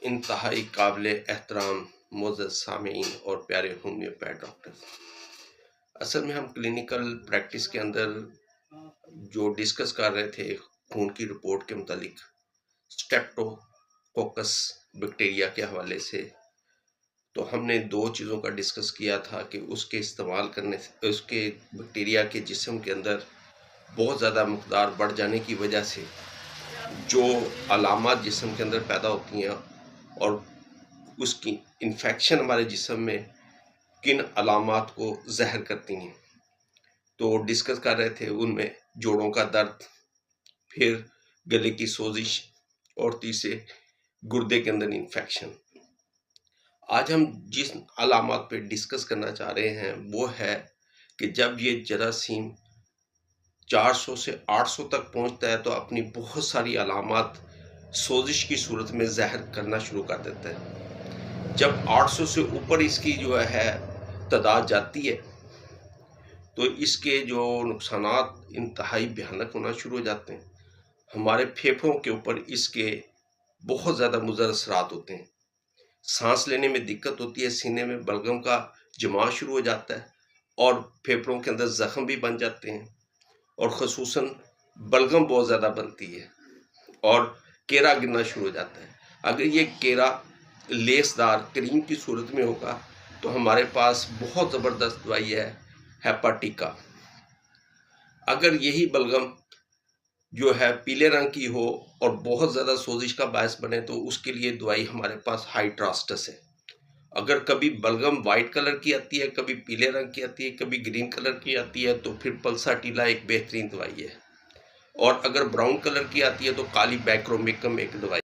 इंतहाई काबिल एहतराम मोअज़्ज़ज़ सामीईन और प्यारे होम्योपैथ डॉक्टर्स, असल में हम क्लिनिकल प्रैक्टिस के अंदर जो डिस्कस कर रहे थे खून की रिपोर्ट के मुतालिक स्ट्रेप्टोकोकस बैक्टीरिया के हवाले से, तो हमने दो चीज़ों का डिस्कस किया था कि उसके इस्तेमाल करने से उसके बैक्टीरिया के जिस्म के अंदर बहुत ज़्यादा मकदार बढ़ जाने की वजह से जो अलामात जिस्म के अंदर पैदा होती हैं और उसकी इन्फेक्शन हमारे जिस्म में किन अलामात को ज़हर करती हैं, तो डिस्कस कर रहे थे उनमें जोड़ों का दर्द, फिर गले की सोजिश और तीसरे गुर्दे के अंदर इन्फेक्शन। आज हम जिस अलामात पे डिस्कस करना चाह रहे हैं वो है कि जब ये जरासीम 400 से 800 तक पहुंचता है तो अपनी बहुत सारी अलामात सोजिश की सूरत में ज़हर करना शुरू कर देता है। जब 800 से ऊपर इसकी जो है तादाद जाती है तो इसके जो नुकसानात इंतहाई भयानक होना शुरू हो जाते हैं। हमारे फेफड़ों के ऊपर इसके बहुत ज़्यादा मुज़र असरात होते हैं। सांस लेने में दिक्कत होती है, सीने में बलगम का जमाव शुरू हो जाता है और फेफड़ों के अंदर ज़ख्म भी बन जाते हैं और ख़ुसूसन बलगम बहुत ज़्यादा बनती है और केरा गिरना शुरू हो जाता है। अगर ये केरा लेसदार क्रीम की सूरत में होगा तो हमारे पास बहुत ज़बरदस्त दवाई है हेपाटिका। अगर यही बलगम जो है पीले रंग की हो और बहुत ज़्यादा सोजिश का बायस बने तो उसके लिए दवाई हमारे पास हाइड्रास्टस है। अगर कभी बलगम वाइट कलर की आती है, कभी पीले रंग की आती है, कभी ग्रीन कलर की आती है तो फिर पल्साटीला एक बेहतरीन दवाई है, और अगर ब्राउन कलर की आती है तो काली बैक्रोमिकम एक दवाई